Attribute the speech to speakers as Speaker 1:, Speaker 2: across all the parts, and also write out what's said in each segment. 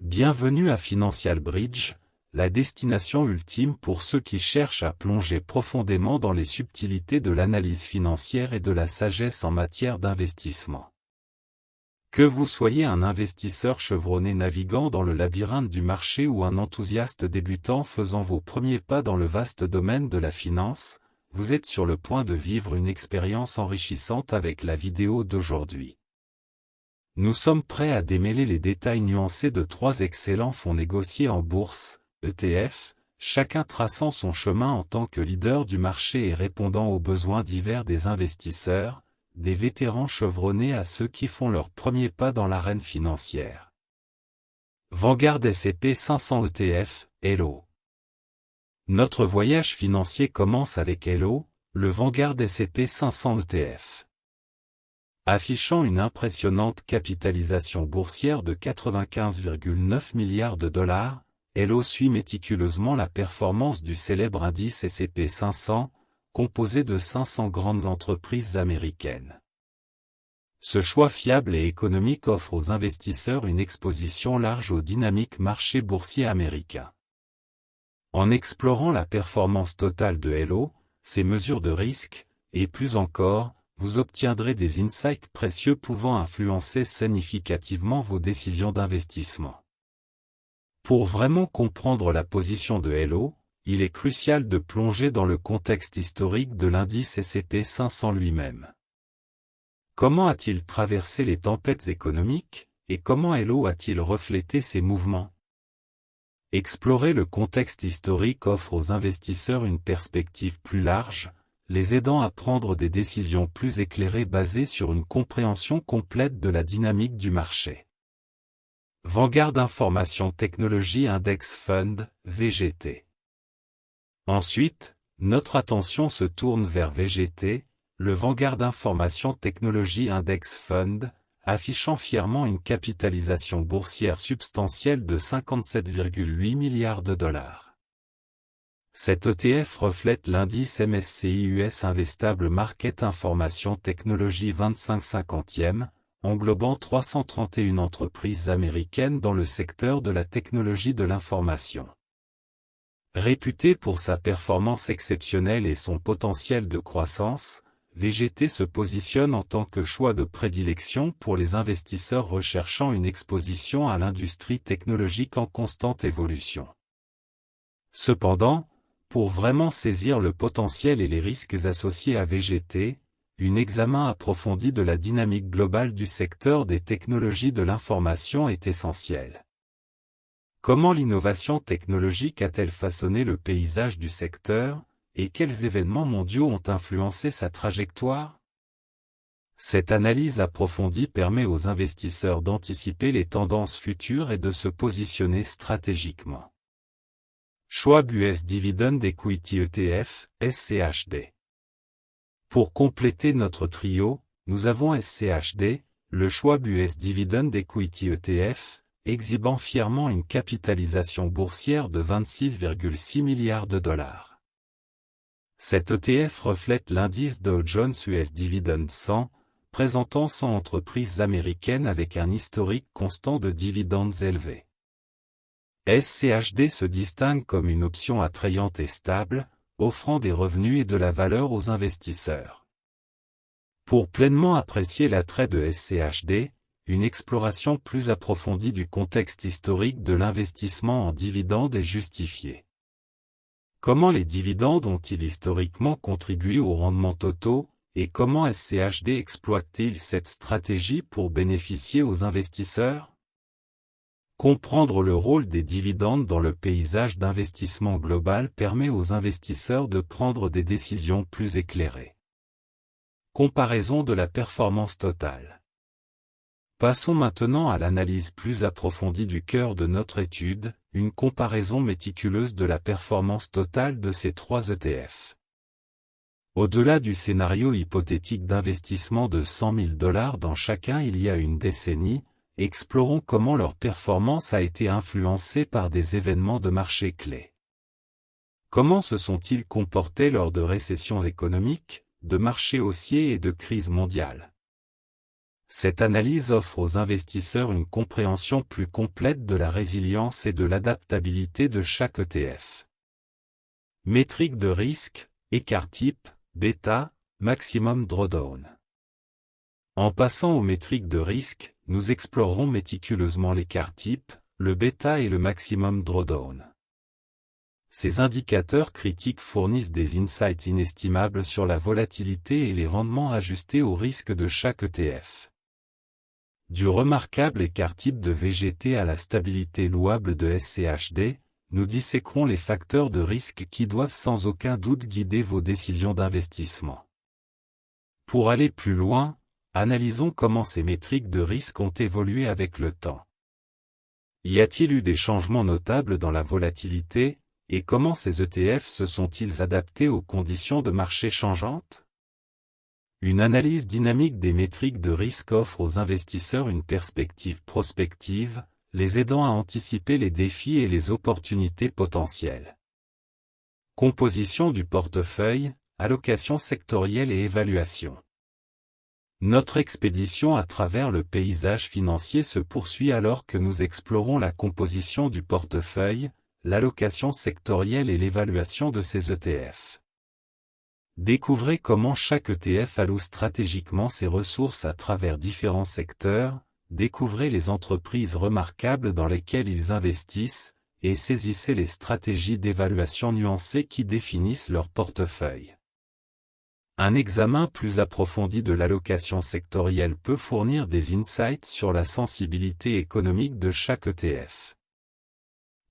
Speaker 1: Bienvenue à Financial Bridge, la destination ultime pour ceux qui cherchent à plonger profondément dans les subtilités de l'analyse financière et de la sagesse en matière d'investissement. Que vous soyez un investisseur chevronné naviguant dans le labyrinthe du marché ou un enthousiaste débutant faisant vos premiers pas dans le vaste domaine de la finance, vous êtes sur le point de vivre une expérience enrichissante avec la vidéo d'aujourd'hui. Nous sommes prêts à démêler les détails nuancés de 3 excellents fonds négociés en bourse, ETF, chacun traçant son chemin en tant que leader du marché et répondant aux besoins divers des investisseurs, des vétérans chevronnés à ceux qui font leurs premiers pas dans l'arène financière. Vanguard S&P 500 ETF, Elo. Notre voyage financier commence avec Elo, le Vanguard S&P 500 ETF. Affichant une impressionnante capitalisation boursière de 95,9 milliards de dollars, Elo suit méticuleusement la performance du célèbre indice S&P 500, composé de 500 grandes entreprises américaines. Ce choix fiable et économique offre aux investisseurs une exposition large au dynamique marché boursier américain. En explorant la performance totale de Elo, ses mesures de risque, et plus encore, vous obtiendrez des insights précieux pouvant influencer significativement vos décisions d'investissement. Pour vraiment comprendre la position de Elo, il est crucial de plonger dans le contexte historique de l'indice S&P 500 lui-même. Comment a-t-il traversé les tempêtes économiques, et comment Elo a-t-il reflété ces mouvements? Explorer le contexte historique offre aux investisseurs une perspective plus large, les aidant à prendre des décisions plus éclairées basées sur une compréhension complète de la dynamique du marché. Vanguard Information Technology Index Fund, VGT. Ensuite, notre attention se tourne vers VGT, le Vanguard Information Technology Index Fund, affichant fièrement une capitalisation boursière substantielle de 57,8 milliards de dollars. Cet ETF reflète l'indice MSCI US Investable Market Information Technology 25/50e, englobant 331 entreprises américaines dans le secteur de la technologie de l'information. Réputé pour sa performance exceptionnelle et son potentiel de croissance, VGT se positionne en tant que choix de prédilection pour les investisseurs recherchant une exposition à l'industrie technologique en constante évolution. Cependant, pour vraiment saisir le potentiel et les risques associés à VGT, un examen approfondi de la dynamique globale du secteur des technologies de l'information est essentiel. Comment l'innovation technologique a-t-elle façonné le paysage du secteur, et quels événements mondiaux ont influencé sa trajectoire? Cette analyse approfondie permet aux investisseurs d'anticiper les tendances futures et de se positionner stratégiquement. Schwab US Dividend Equity ETF, SCHD. Pour compléter notre trio, nous avons SCHD, le Schwab US Dividend Equity ETF, exhibant fièrement une capitalisation boursière de 26,6 milliards de dollars. Cet ETF reflète l'indice Dow Jones US Dividend 100, présentant 100 entreprises américaines avec un historique constant de dividendes élevés. SCHD se distingue comme une option attrayante et stable, offrant des revenus et de la valeur aux investisseurs. Pour pleinement apprécier l'attrait de SCHD, une exploration plus approfondie du contexte historique de l'investissement en dividendes est justifiée. Comment les dividendes ont-ils historiquement contribué aux rendements totaux, et comment SCHD exploite-t-il cette stratégie pour bénéficier aux investisseurs? Comprendre le rôle des dividendes dans le paysage d'investissement global permet aux investisseurs de prendre des décisions plus éclairées. Comparaison de la performance totale. Passons maintenant à l'analyse plus approfondie du cœur de notre étude, une comparaison méticuleuse de la performance totale de ces 3 ETF. Au-delà du scénario hypothétique d'investissement de 100 000 $ dans chacun il y a une décennie, explorons comment leur performance a été influencée par des événements de marché clés. Comment se sont-ils comportés lors de récessions économiques, de marchés haussiers et de crises mondiales? Cette analyse offre aux investisseurs une compréhension plus complète de la résilience et de l'adaptabilité de chaque ETF. Métriques de risque, écart type, bêta, maximum drawdown. En passant aux métriques de risque, nous explorerons méticuleusement l'écart type, le bêta et le maximum drawdown. Ces indicateurs critiques fournissent des insights inestimables sur la volatilité et les rendements ajustés au risque de chaque ETF. Du remarquable écart type de VGT à la stabilité louable de SCHD, nous disséquerons les facteurs de risque qui doivent sans aucun doute guider vos décisions d'investissement. Pour aller plus loin, analysons comment ces métriques de risque ont évolué avec le temps. Y a-t-il eu des changements notables dans la volatilité, et comment ces ETF se sont-ils adaptés aux conditions de marché changeantes? Une analyse dynamique des métriques de risque offre aux investisseurs une perspective prospective, les aidant à anticiper les défis et les opportunités potentielles. Composition du portefeuille, allocation sectorielle et évaluation. Notre expédition à travers le paysage financier se poursuit alors que nous explorons la composition du portefeuille, l'allocation sectorielle et l'évaluation de ces ETF. Découvrez comment chaque ETF alloue stratégiquement ses ressources à travers différents secteurs, découvrez les entreprises remarquables dans lesquelles ils investissent, et saisissez les stratégies d'évaluation nuancées qui définissent leur portefeuille. Un examen plus approfondi de l'allocation sectorielle peut fournir des insights sur la sensibilité économique de chaque ETF.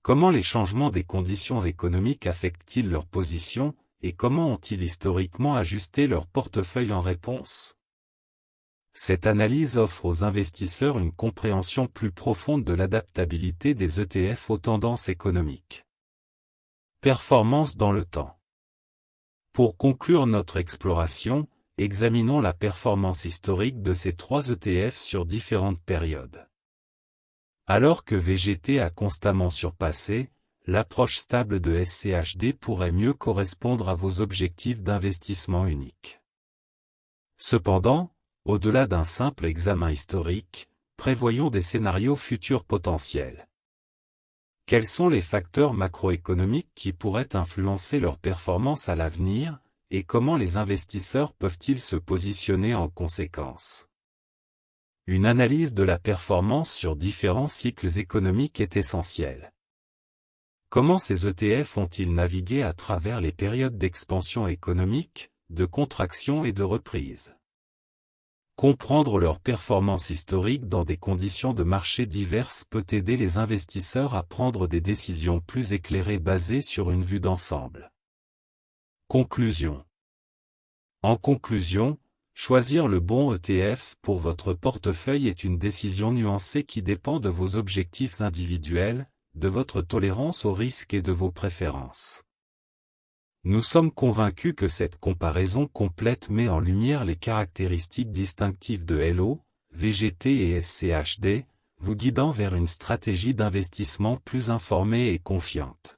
Speaker 1: Comment les changements des conditions économiques affectent-ils leur position, et comment ont-ils historiquement ajusté leur portefeuille en réponse? Cette analyse offre aux investisseurs une compréhension plus profonde de l'adaptabilité des ETF aux tendances économiques. Performance dans le temps. Pour conclure notre exploration, examinons la performance historique de ces 3 ETF sur différentes périodes. Alors que VGT a constamment surpassé, l'approche stable de SCHD pourrait mieux correspondre à vos objectifs d'investissement uniques. Cependant, au-delà d'un simple examen historique, prévoyons des scénarios futurs potentiels. Quels sont les facteurs macroéconomiques qui pourraient influencer leur performance à l'avenir, et comment les investisseurs peuvent-ils se positionner en conséquence? Une analyse de la performance sur différents cycles économiques est essentielle. Comment ces ETF ont-ils navigué à travers les périodes d'expansion économique, de contraction et de reprise? Comprendre leur performance historique dans des conditions de marché diverses peut aider les investisseurs à prendre des décisions plus éclairées basées sur une vue d'ensemble. Conclusion. En conclusion, choisir le bon ETF pour votre portefeuille est une décision nuancée qui dépend de vos objectifs individuels, de votre tolérance au risque et de vos préférences. Nous sommes convaincus que cette comparaison complète met en lumière les caractéristiques distinctives de LO, VGT et SCHD, vous guidant vers une stratégie d'investissement plus informée et confiante.